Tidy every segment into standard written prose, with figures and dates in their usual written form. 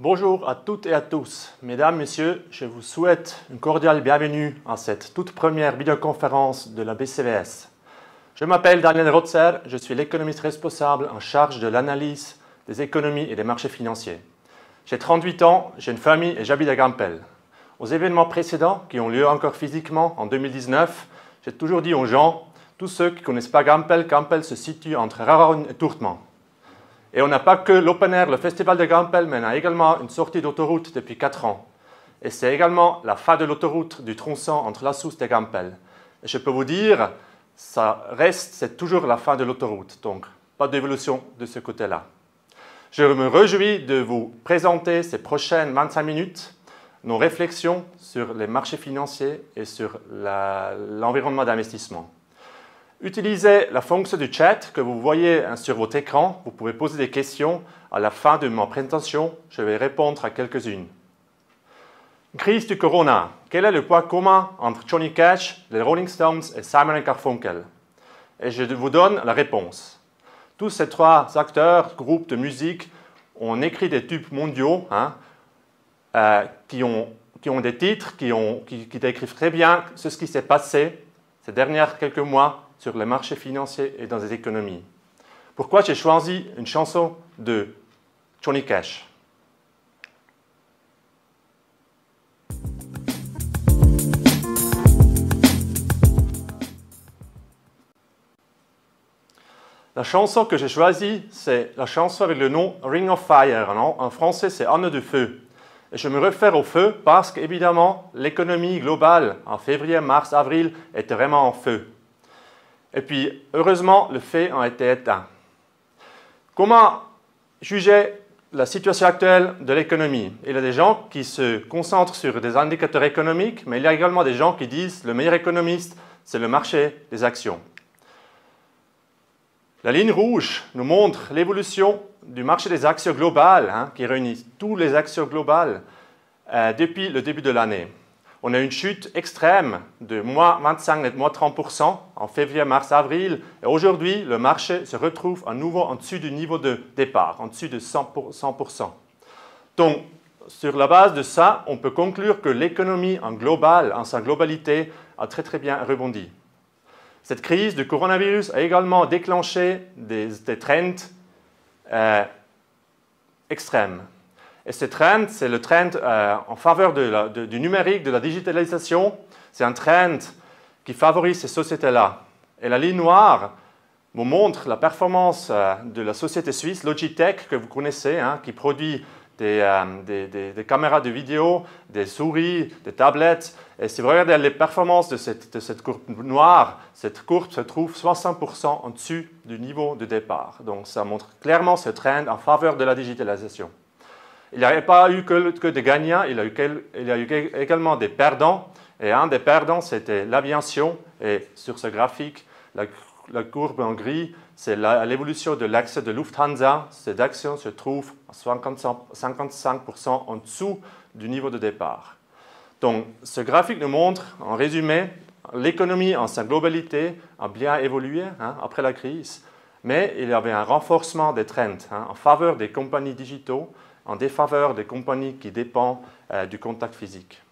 Bonjour à toutes et à tous. Mesdames, Messieurs, je vous souhaite une cordiale bienvenue à cette toute première vidéoconférence de la BCVS. Je m'appelle Daniel Rotzer, je suis l'économiste responsable en charge de l'analyse des économies et des marchés financiers. J'ai 38 ans, j'ai une famille et j'habite à Gampel. Aux événements précédents, qui ont lieu encore physiquement en 2019, j'ai toujours dit aux gens, tous ceux qui ne connaissent pas Gampel, Gampel se situe entre Raron et Tourtement. Et on n'a pas que l'Open Air, le Festival de Gampel, mais on a également une sortie d'autoroute depuis 4 ans. Et c'est également la fin de l'autoroute du tronçon entre La Sousse et Gampel. Et je peux vous dire, c'est toujours la fin de l'autoroute, donc pas d'évolution de ce côté-là. Je me réjouis de vous présenter ces prochaines 25 minutes, nos réflexions sur les marchés financiers et sur l'environnement d'investissement. Utilisez la fonction du chat que vous voyez sur votre écran. Vous pouvez poser des questions. À la fin de ma présentation, je vais répondre à quelques-unes. Crise du Corona. Quel est le point commun entre Johnny Cash, les Rolling Stones et Simon & Garfunkel? Et je vous donne la réponse. Tous ces trois acteurs, groupes de musique, ont écrit des tubes mondiaux qui ont des titres qui décrivent très bien ce qui s'est passé ces derniers quelques mois sur les marchés financiers et dans les économies. Pourquoi j'ai choisi une chanson de Johnny Cash? La chanson que j'ai choisie, c'est la chanson avec le nom Ring of Fire. En français, c'est Anneau de feu. Et je me réfère au feu parce qu'évidemment, l'économie globale en février, mars, avril était vraiment en feu. Et puis, heureusement, le feu a été éteint. Comment juger la situation actuelle de l'économie? Il y a des gens qui se concentrent sur des indicateurs économiques, mais il y a également des gens qui disent que le meilleur économiste, c'est le marché des actions. La ligne rouge nous montre l'évolution du marché des actions globales, qui réunit toutes les actions globales depuis le début de l'année. On a une chute extrême de moins 25, moins 30% en février, mars, avril. Et aujourd'hui, le marché se retrouve à nouveau en dessous du niveau de départ, en dessous de 100%. Donc, sur la base de ça, on peut conclure que l'économie en sa globalité, a très bien rebondi. Cette crise du coronavirus a également déclenché des trends extrêmes. Et ce trend, c'est le trend en faveur du numérique, de la digitalisation. C'est un trend qui favorise ces sociétés-là. Et la ligne noire vous montre la performance de la société suisse Logitech, que vous connaissez, qui produit des caméras de vidéo, des souris, des tablettes. Et si vous regardez les performances de cette courbe noire, cette courbe se trouve 60% en dessus du niveau de départ. Donc ça montre clairement ce trend en faveur de la digitalisation. Il n'y a pas eu que des gagnants, il y a eu également des perdants. Et un des perdants, c'était l'aviation. Et sur ce graphique, la courbe en gris, c'est l'évolution de l'action de Lufthansa. Cette action se trouve à 55% en dessous du niveau de départ. Donc, ce graphique nous montre, en résumé, l'économie en sa globalité a bien évolué après la crise, mais il y avait un renforcement des trends en faveur des compagnies digitaux, en défaveur des compagnies qui dépendent du contact physique.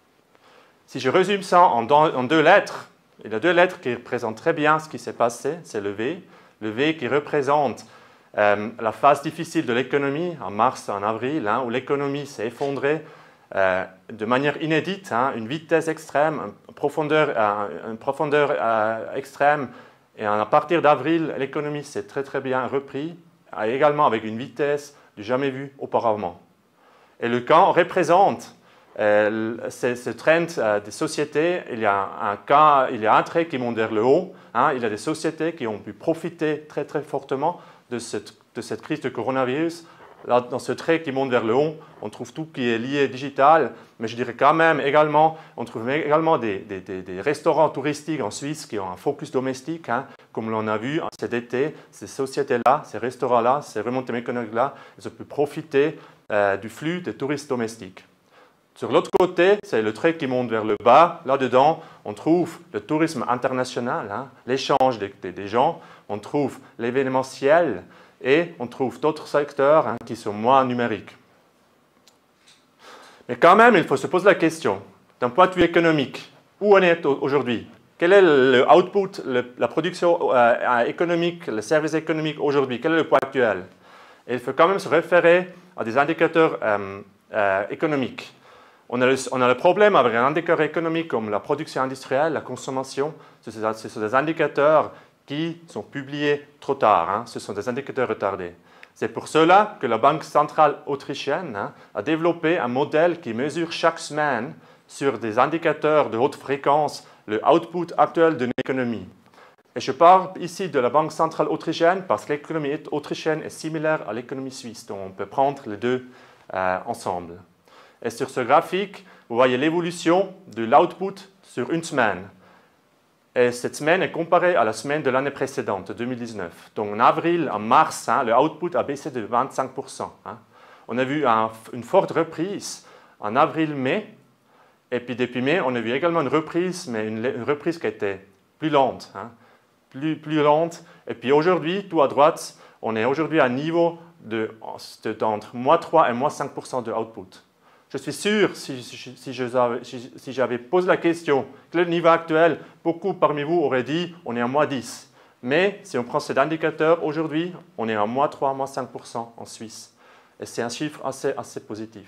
Si je résume ça en 2 lettres, il y a 2 lettres qui représentent très bien ce qui s'est passé, c'est le V. Le V qui représente la phase difficile de l'économie en mars, en avril, où l'économie s'est effondrée de manière inédite, une vitesse extrême, une profondeur extrême. Et à partir d'avril, l'économie s'est très bien reprise, également avec une vitesse du jamais vue auparavant. Et le camp représente ce trend des sociétés. Il y a un trait qui monte vers le haut. Il y a des sociétés qui ont pu profiter très fortement de cette crise de coronavirus. Là, dans ce trait qui monte vers le haut, on trouve tout qui est lié digital, mais je dirais quand même également, on trouve également des restaurants touristiques en Suisse qui ont un focus domestique, comme l'on a vu cet été. Ces sociétés-là, ces restaurants-là, ces remontées économiques-là, ils ont pu profiter du flux des touristes domestiques. Sur l'autre côté, c'est le trait qui monte vers le bas. Là-dedans, on trouve le tourisme international, l'échange des gens, on trouve l'événementiel et on trouve d'autres secteurs qui sont moins numériques. Mais quand même, il faut se poser la question, d'un point de vue économique, où on est aujourd'hui? Quel est le output, la production économique, le service économique aujourd'hui? Quel est le poids actuel? Et il faut quand même se référer à des indicateurs économiques. On a le problème avec un indicateur économique comme la production industrielle, la consommation. Ce sont des indicateurs qui sont publiés trop tard. Hein. Ce sont des indicateurs retardés. C'est pour cela que la Banque centrale autrichienne a développé un modèle qui mesure chaque semaine sur des indicateurs de haute fréquence le output actuel d'une économie. Et je parle ici de la Banque centrale autrichienne parce que l'économie autrichienne est similaire à l'économie suisse, donc on peut prendre les deux ensemble. Et sur ce graphique, vous voyez l'évolution de l'output sur une semaine. Et cette semaine est comparée à la semaine de l'année précédente, 2019. Donc en avril, en mars, le output a baissé de 25%. On a vu une forte reprise en avril-mai. Et puis depuis mai, on a vu également une reprise, mais une reprise qui était plus lente. Plus lente. Et puis aujourd'hui, tout à droite, on est aujourd'hui à un niveau d'entre moins 3 et moins 5% de output. Je suis sûr, si j'avais posé la question, quel est le niveau actuel, beaucoup parmi vous auraient dit on est à moins 10. Mais si on prend cet indicateur, aujourd'hui, on est à moins 3, moins 5% en Suisse. Et c'est un chiffre assez positif.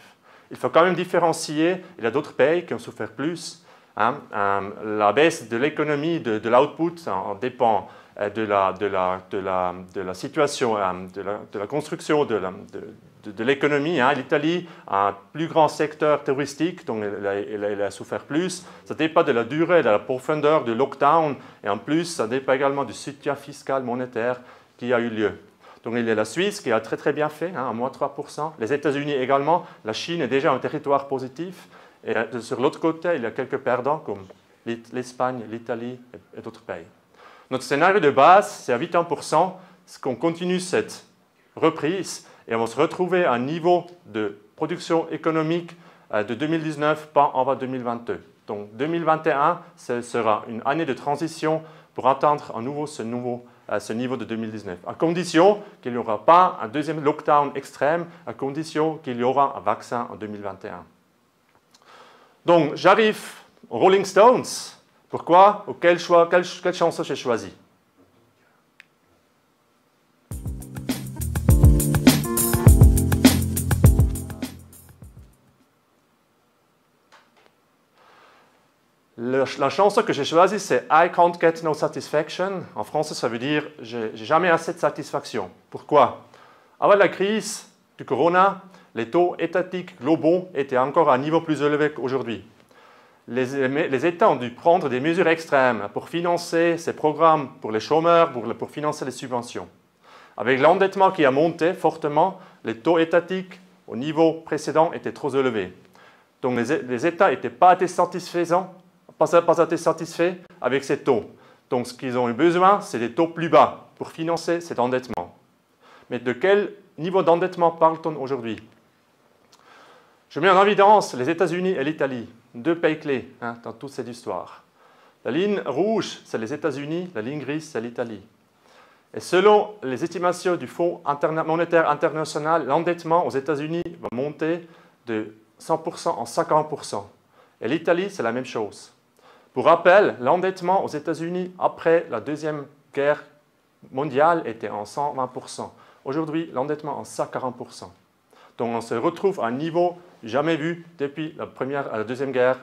Il faut quand même différencier, il y a d'autres pays qui ont souffert plus. La baisse de l'économie, de l'output, dépend de la situation, de la construction de l'économie. L'Italie a un plus grand secteur touristique, donc elle a souffert plus. Ça dépend de la durée, de la profondeur du lockdown, et en plus, ça dépend également du soutien fiscal monétaire qui a eu lieu. Donc il y a la Suisse qui a très bien fait, à moins 3%. Les États-Unis également. La Chine est déjà un territoire positif. Et sur l'autre côté, il y a quelques perdants comme l'Espagne, l'Italie et d'autres pays. Notre scénario de base, c'est à 81%, qu'on continue cette reprise et on va se retrouver à un niveau de production économique de 2019 avant 2022. Donc 2021, ce sera une année de transition pour atteindre à nouveau ce niveau de 2019, à condition qu'il n'y aura pas un deuxième lockdown extrême, à condition qu'il y aura un vaccin en 2021. Donc, j'arrive aux Rolling Stones. Pourquoi? Quelle chanson j'ai choisi? La chanson que j'ai choisie, c'est I Can't Get No Satisfaction. En français, ça veut dire « j'ai jamais assez de satisfaction ». Pourquoi? Avant la crise du corona, les taux étatiques globaux étaient encore à un niveau plus élevé qu'aujourd'hui. Les États ont dû prendre des mesures extrêmes pour financer ces programmes pour les chômeurs, pour financer les subventions. Avec l'endettement qui a monté fortement, les taux étatiques au niveau précédent étaient trop élevés. Donc les États n'étaient pas assez satisfaits avec ces taux. Donc ce qu'ils ont eu besoin, c'est des taux plus bas pour financer cet endettement. Mais de quel niveau d'endettement parle-t-on aujourd'hui? Je mets en évidence les États-Unis et l'Italie, deux pays clés dans toute cette histoire. La ligne rouge, c'est les États-Unis, la ligne grise, c'est l'Italie. Et selon les estimations du Fonds monétaire international, l'endettement aux États-Unis va monter de 100% en 50%. Et l'Italie, c'est la même chose. Pour rappel, l'endettement aux États-Unis après la Deuxième Guerre mondiale était en 120%. Aujourd'hui, l'endettement en 140%. Donc on se retrouve à un niveau jamais vu depuis la Deuxième Guerre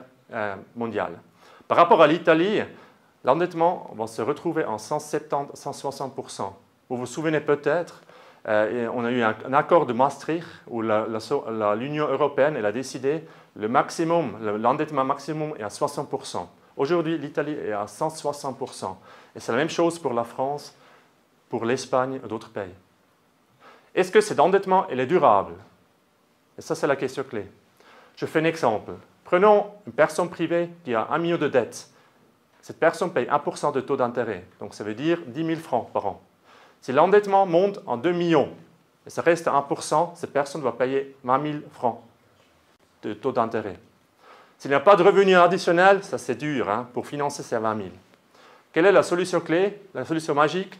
mondiale. Par rapport à l'Italie, l'endettement va se retrouver en 170-160%. Vous vous souvenez peut-être, on a eu un accord de Maastricht où l'Union européenne a décidé l'endettement maximum est à 60%. Aujourd'hui, l'Italie est à 160%. Et c'est la même chose pour la France, pour l'Espagne et d'autres pays. Est-ce que cet endettement est durable? Et ça, c'est la question clé. Je fais un exemple. Prenons une personne privée qui a 1 million de dettes. Cette personne paye 1% de taux d'intérêt. Donc, ça veut dire 10 000 francs par an. Si l'endettement monte en 2 millions et ça reste à 1%, cette personne va payer 20 000 francs de taux d'intérêt. S'il n'y a pas de revenus additionnels, ça c'est dur pour financer ces 20 000. Quelle est la solution clé? La solution magique?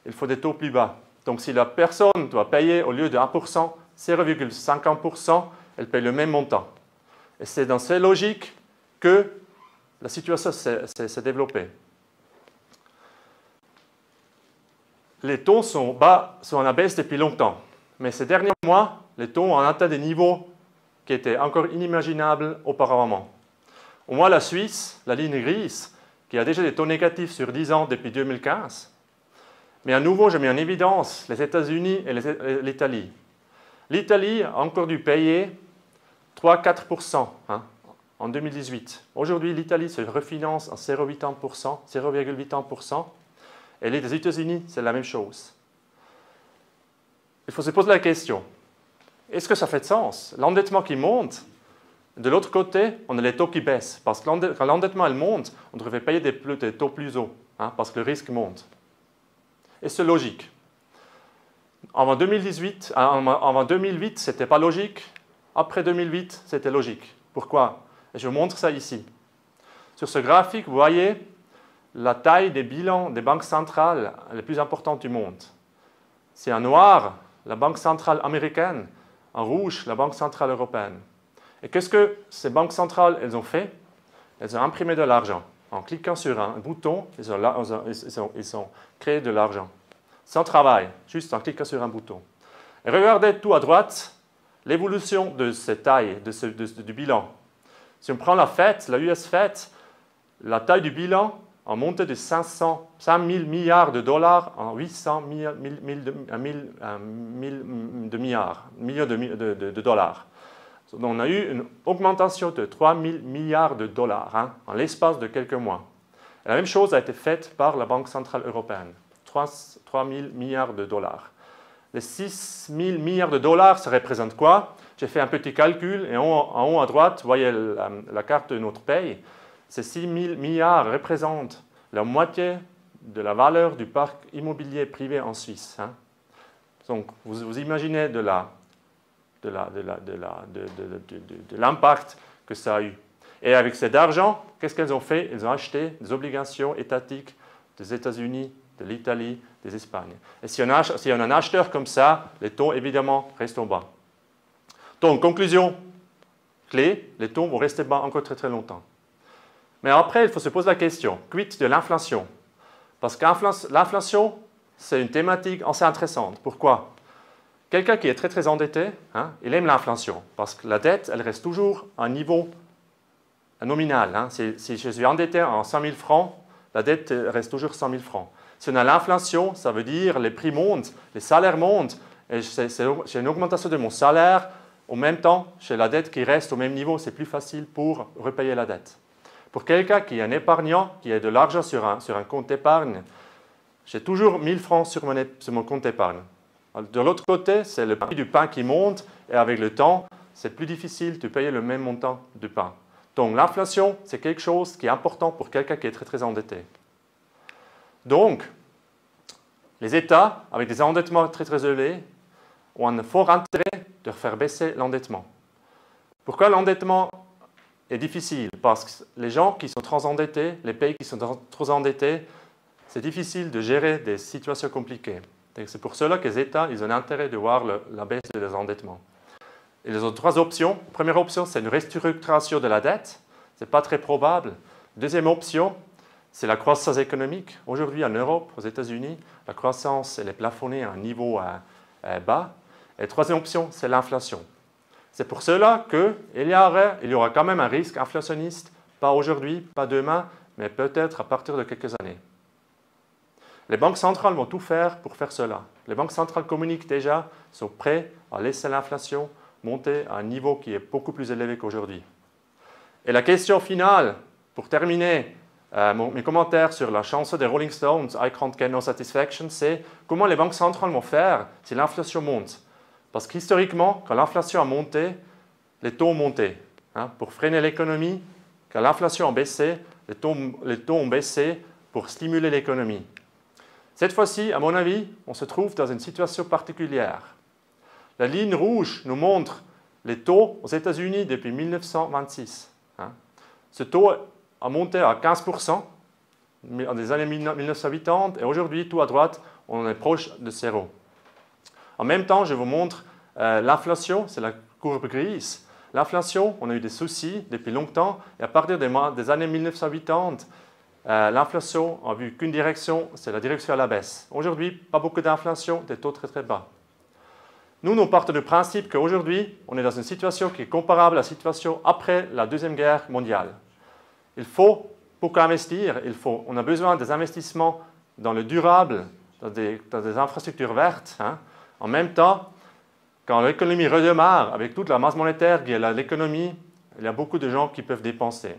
Il faut des taux plus bas. Donc, si la personne doit payer au lieu de 1%, 0,50%, elle paye le même montant. Et c'est dans ces logiques que la situation s'est développée. Les taux sont en baisse depuis longtemps. Mais ces derniers mois, les taux ont atteint des niveaux qui étaient encore inimaginables auparavant. Au moins la Suisse, la ligne grise, qui a déjà des taux négatifs sur 10 ans depuis 2015. Mais à nouveau, je mets en évidence les États-Unis et l'Italie. L'Italie a encore dû payer 3-4% en 2018. Aujourd'hui, l'Italie se refinance à 0,81%. Et les États-Unis, c'est la même chose. Il faut se poser la question, est-ce que ça fait sens? L'endettement qui monte, de l'autre côté, on a les taux qui baissent. Parce que quand l'endettement monte, on devrait payer des taux plus hauts, parce que le risque monte. Et c'est logique. Avant 2008, ce n'était pas logique. Après 2008, c'était logique. Pourquoi? Et je vous montre ça ici. Sur ce graphique, vous voyez la taille des bilans des banques centrales les plus importantes du monde. C'est en noir la Banque centrale américaine, en rouge la Banque centrale européenne. Et qu'est-ce que ces banques centrales elles ont fait? Elles ont imprimé de l'argent. En cliquant sur un bouton, ils ont créé de l'argent. Sans travail, juste en cliquant sur un bouton. Et regardez tout à droite l'évolution de cette taille, du bilan. Si on prend la Fed, la US Fed, la taille du bilan a monté de 5 000 milliards de dollars en 800 millions de dollars. Donc, on a eu une augmentation de 3 000 milliards de dollars en l'espace de quelques mois. Et la même chose a été faite par la Banque centrale européenne, 3 000 milliards de dollars. Les 6 000 milliards de dollars, ça représente quoi? J'ai fait un petit calcul et en haut à droite, vous voyez la carte de notre pays. Ces 6 000 milliards représentent la moitié de la valeur du parc immobilier privé en Suisse. Donc, vous imaginez de l'impact que ça a eu. Et avec cet argent, qu'est-ce qu'elles ont fait? Elles ont acheté des obligations étatiques des États-Unis, de l'Italie, des Espagnes. Et si on a un acheteur comme ça, les taux, évidemment, restent en bas. Donc, conclusion clé, les taux vont rester bas encore très très longtemps. Mais après, il faut se poser la question, quid de l'inflation? Parce que l'inflation, c'est une thématique assez intéressante. Pourquoi? Quelqu'un qui est très très endetté, il aime l'inflation, parce que la dette, elle reste toujours à un niveau nominal. Si je suis endetté en 100 000 francs, la dette reste toujours 100 000 francs. Si on a l'inflation, ça veut dire les prix montent, les salaires montent, et j'ai une augmentation de mon salaire, en même temps, j'ai la dette qui reste au même niveau, c'est plus facile pour repayer la dette. Pour quelqu'un qui est un épargnant, qui a de l'argent sur un compte d'épargne, j'ai toujours 1 000 francs sur mon compte d'épargne. De l'autre côté, c'est le prix du pain qui monte et avec le temps, c'est plus difficile de payer le même montant de pain. Donc l'inflation, c'est quelque chose qui est important pour quelqu'un qui est très très endetté. Donc, les États, avec des endettements très très élevés, ont un fort intérêt de faire baisser l'endettement. Pourquoi l'endettement est difficile? Parce que les gens qui sont trop endettés, les pays qui sont trop endettés, c'est difficile de gérer des situations compliquées. C'est pour cela que les États ils ont intérêt de voir la baisse des endettements. Et les autres 3 options. Première option, c'est une restructuration de la dette. Ce n'est pas très probable. Deuxième option, c'est la croissance économique. Aujourd'hui, en Europe, aux États-Unis, la croissance elle est plafonnée à un niveau bas. Et troisième option, c'est l'inflation. C'est pour cela qu'il y aura quand même un risque inflationniste, pas aujourd'hui, pas demain, mais peut-être à partir de quelques années. Les banques centrales vont tout faire pour faire cela. Les banques centrales communiquent déjà, sont prêtes à laisser l'inflation monter à un niveau qui est beaucoup plus élevé qu'aujourd'hui. Et la question finale, pour terminer mes commentaires sur la chanson des Rolling Stones, I Can't Get No Satisfaction, c'est comment les banques centrales vont faire si l'inflation monte. Parce qu'historiquement, quand l'inflation a monté, les taux ont monté. Pour freiner l'économie, quand l'inflation a baissé, les taux ont baissé pour stimuler l'économie. Cette fois-ci, à mon avis, on se trouve dans une situation particulière. La ligne rouge nous montre les taux aux États-Unis depuis 1926. Ce taux a monté à 15% dans les années 1980 et aujourd'hui, tout à droite, on est proche de zéro. En même temps, je vous montre l'inflation, c'est la courbe grise. L'inflation, on a eu des soucis depuis longtemps, et à partir des années 1980, l'inflation n'a vu qu'une direction, c'est la direction à la baisse. Aujourd'hui, pas beaucoup d'inflation, des taux très très bas. Nous partons du principe qu'aujourd'hui, on est dans une situation qui est comparable à la situation après la Deuxième Guerre mondiale. Il faut, pour investir, on a besoin des investissements dans le durable, dans des infrastructures vertes. En même temps, quand l'économie redémarre, avec toute la masse monétaire qui est à l'économie, il y a beaucoup de gens qui peuvent dépenser.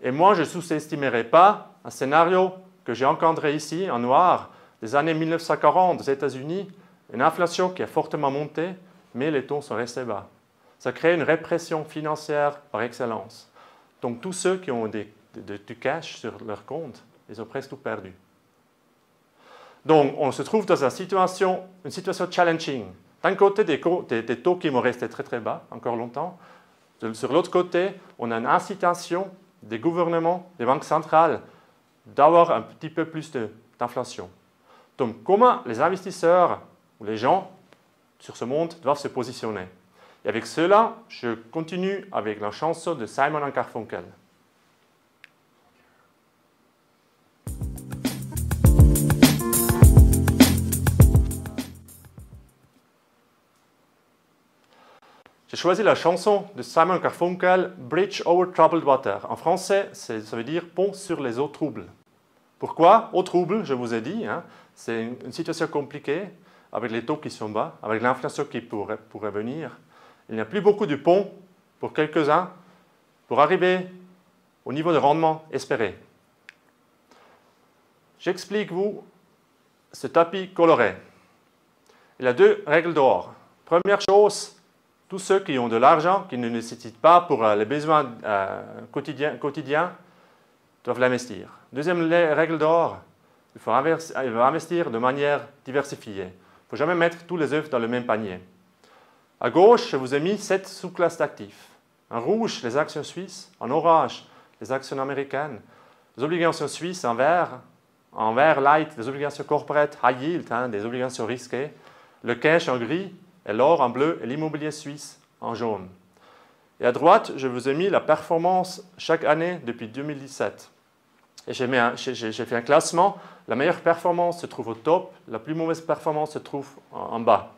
Et moi, je ne sous-estimerai pas un scénario que j'ai encadré ici, en noir, des années 1940 aux États-Unis, une inflation qui a fortement monté, mais les taux sont restés bas. Ça crée une répression financière par excellence. Donc tous ceux qui ont du cash sur leur compte, ils ont presque tout perdu. Donc on se trouve dans une situation challenging. D'un côté, des taux qui vont rester très très bas, encore longtemps. Sur l'autre côté, on a une incitation des gouvernements, des banques centrales, d'avoir un petit peu plus d'inflation. Donc comment les investisseurs ou les gens sur ce monde doivent se positionner. Et avec cela, je continue avec la chanson de Simon & Garfunkel. J'ai choisi la chanson de Simon & Garfunkel, Bridge over Troubled Water. En français, ça veut dire pont sur les eaux troubles. Pourquoi? Eau trouble, je vous ai dit, c'est une situation compliquée, avec les taux qui sont bas, avec l'inflation qui pourrait venir. Il n'y a plus beaucoup de ponts pour quelques-uns pour arriver au niveau de rendement espéré. J'explique-vous ce tapis coloré. Il y a deux règles d'or. Première chose, tous ceux qui ont de l'argent, qui ne nécessitent pas pour les besoins quotidiens, doivent l'investir. Deuxième règle d'or, il faut investir de manière diversifiée. Il ne faut jamais mettre tous les œufs dans le même panier. À gauche, je vous ai mis 7 sous-classes d'actifs. En rouge, les actions suisses. En orange, les actions américaines. Les obligations suisses en vert light, les obligations corporate high yield, des obligations risquées. Le cash en gris et l'or en bleu et l'immobilier suisse en jaune. Et à droite, je vous ai mis la performance chaque année depuis 2017. Et j'ai fait un classement. La meilleure performance se trouve au top, la plus mauvaise performance se trouve en bas.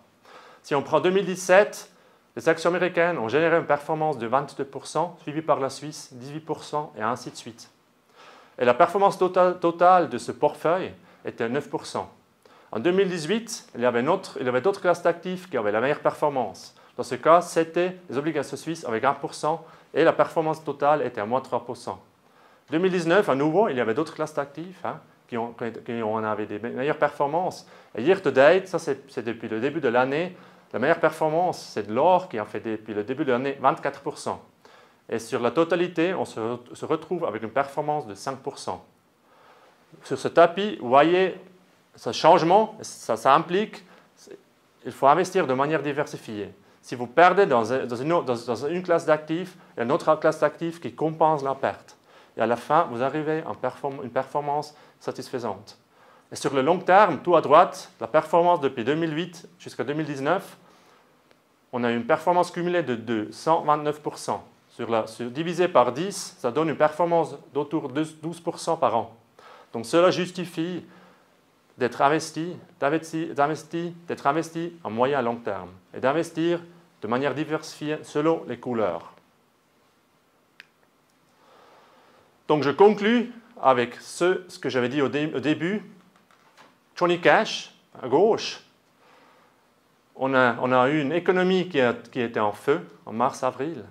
Si on prend 2017, les actions américaines ont généré une performance de 22%, suivie par la Suisse, 18%, et ainsi de suite. Et la performance totale de ce portefeuille était 9%. En 2018, il y avait d'autres classes d'actifs qui avaient la meilleure performance. Dans ce cas, c'était les obligations suisses avec 1% et la performance totale était à moins 3%. 2019, à nouveau, il y avait d'autres classes d'actifs qui avaient des meilleures performances. Et year to date, ça c'est depuis le début de l'année, la meilleure performance, c'est de l'or qui en fait depuis le début de l'année 24%. Et sur la totalité, on se retrouve avec une performance de 5%. Sur ce tapis, vous voyez ce changement, ça implique qu'il faut investir de manière diversifiée. Si vous perdez dans une classe d'actifs, il y a une autre classe d'actifs qui compense la perte. Et à la fin, vous arrivez à une performance satisfaisante. Et sur le long terme, tout à droite, la performance depuis 2008 jusqu'à 2019, on a une performance cumulée de 129%. Divisé par 10, ça donne une performance d'autour de 12% par an. Donc cela justifie d'être investi en moyen à long terme et d'investir de manière diversifiée selon les couleurs. Donc je conclus avec ce que j'avais dit au début. Johnny Cash, à gauche, on a eu une économie qui était en feu en mars-avril.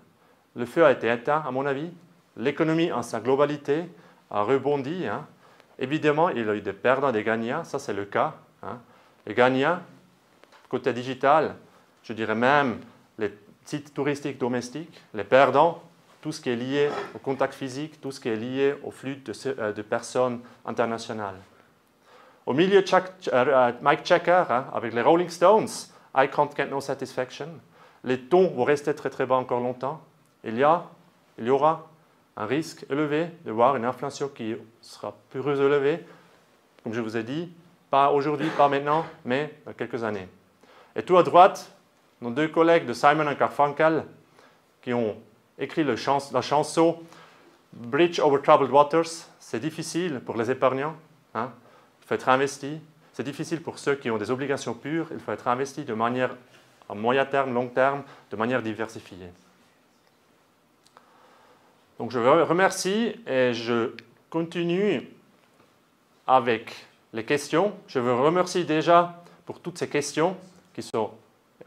Le feu a été éteint, à mon avis. L'économie en sa globalité a rebondi. Évidemment, il y a eu des perdants et des gagnants, ça c'est le cas. Les gagnants, côté digital, je dirais même les sites touristiques domestiques. Les perdants, tout ce qui est lié au contact physique, tout ce qui est lié au flux de personnes internationales. Au milieu, Mike Checker, avec les Rolling Stones, I Can't Get No Satisfaction. Les taux vont rester très très bas encore longtemps. Il y aura un risque élevé de voir une inflation qui sera plus élevée, comme je vous ai dit, pas aujourd'hui, pas maintenant, mais dans quelques années. Et tout à droite, nos deux collègues de Simon & Garfunkel, qui ont écrit la chanson Bridge over Troubled Waters. C'est difficile pour les épargnants, hein. Il faut être investi. C'est difficile pour ceux qui ont des obligations pures. Il faut être investi de manière à moyen terme, long terme, de manière diversifiée. Donc je vous remercie et je continue avec les questions. Je vous remercie déjà pour toutes ces questions qui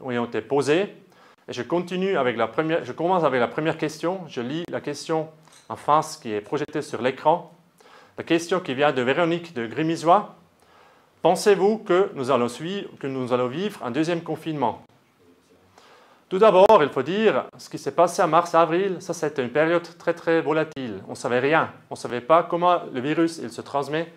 ont été posées. Et je commence avec la première question. Je lis la question en face qui est projetée sur l'écran. La question qui vient de Véronique de Grémisois. Pensez-vous que nous allons vivre un deuxième confinement? Tout d'abord, il faut dire, ce qui s'est passé en mars-avril, ça c'était une période très très volatile. On ne savait rien. On ne savait pas comment le virus il se transmet.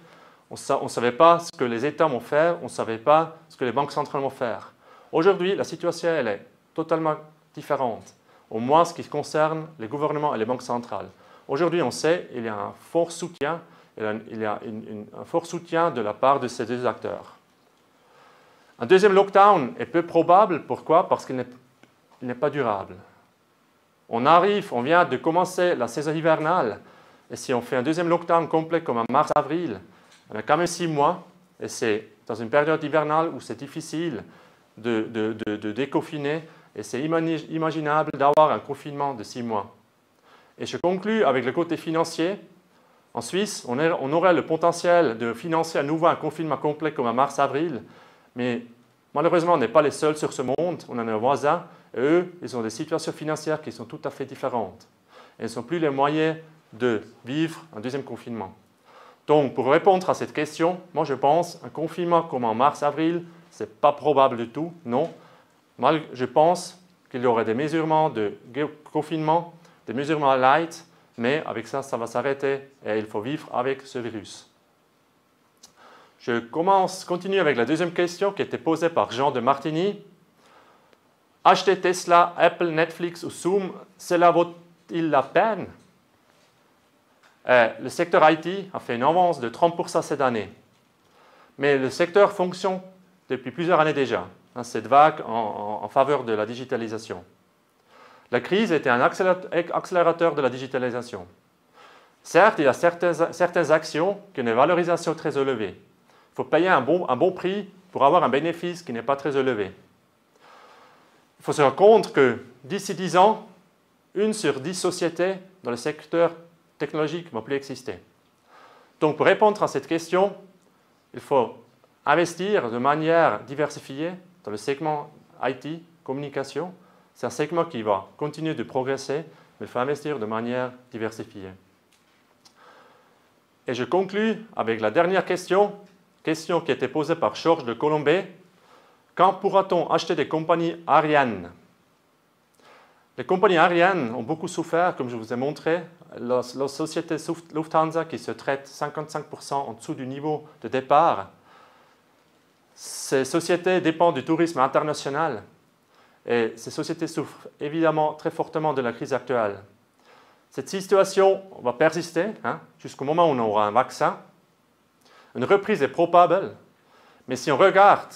On ne savait pas ce que les États vont faire. On ne savait pas ce que les banques centrales vont faire. Aujourd'hui, la situation elle est totalement différente, au moins ce qui concerne les gouvernements et les banques centrales. Aujourd'hui, on sait qu'il y a un fort soutien, un fort soutien de la part de ces deux acteurs. Un deuxième lockdown est peu probable. Pourquoi? Parce qu'il n'est pas durable. On vient de commencer la saison hivernale, et si on fait un deuxième lockdown complet comme en mars-avril, on a quand même 6 mois, et c'est dans une période hivernale où c'est difficile de déconfiner, et c'est imaginable d'avoir un confinement de 6 mois. Et je conclus avec le côté financier. En Suisse, on aurait le potentiel de financer à nouveau un confinement complet comme en mars-avril, mais malheureusement, on n'est pas les seuls sur ce monde, on a nos voisins, et eux, ils ont des situations financières qui sont tout à fait différentes. Et ils n'ont plus les moyens de vivre un deuxième confinement. Donc, pour répondre à cette question, moi je pense un confinement comme en mars-avril, ce n'est pas probable du tout, non. Je pense qu'il y aurait des mesurements de confinement, des mesurements light, mais avec ça, ça va s'arrêter et il faut vivre avec ce virus. Je continue avec la deuxième question qui était posée par Jean de Martigny. Acheter Tesla, Apple, Netflix ou Zoom, cela vaut-il la peine? Le secteur IT a fait une avance de 30% cette année. Mais le secteur fonctionne depuis plusieurs années déjà, cette vague en faveur de la digitalisation. La crise était un accélérateur de la digitalisation. Certes, il y a certaines actions qui ont une valorisation très élevée. Il faut payer un bon prix pour avoir un bénéfice qui n'est pas très élevé. Il faut se rendre compte que d'ici 10 ans, 1 sur 10 sociétés dans le secteur technologique ne va plus exister. Donc, pour répondre à cette question, il faut investir de manière diversifiée dans le segment IT, communication. C'est un segment qui va continuer de progresser, mais il faut investir de manière diversifiée. Et je conclus avec la dernière question qui a été posée par Georges de Colombey. Quand pourra-t-on acheter des compagnies aériennes? Les compagnies aériennes ont beaucoup souffert, comme je vous ai montré. La société Lufthansa qui se traite 55% en dessous du niveau de départ. Ces sociétés dépendent du tourisme international et ces sociétés souffrent évidemment très fortement de la crise actuelle. Cette situation va persister jusqu'au moment où on aura un vaccin. Une reprise est probable, mais si on regarde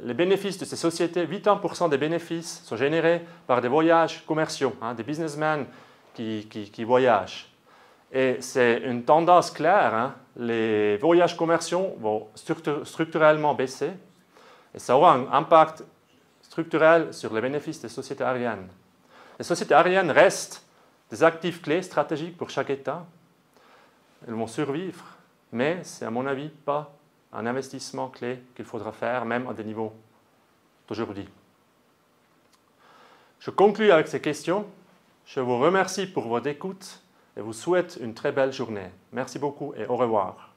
les bénéfices de ces sociétés, 80% des bénéfices sont générés par des voyages commerciaux, des businessmen qui voyagent. Et c'est une tendance claire, les voyages commerciaux vont structurellement baisser et ça aura un impact structurel sur les bénéfices des sociétés aériennes. Les sociétés aériennes restent des actifs clés stratégiques pour chaque État. Elles vont survivre, mais c'est à mon avis pas un investissement clé qu'il faudra faire, même à des niveaux d'aujourd'hui. Je conclus avec ces questions. Je vous remercie pour votre écoute et vous souhaite une très belle journée. Merci beaucoup et au revoir.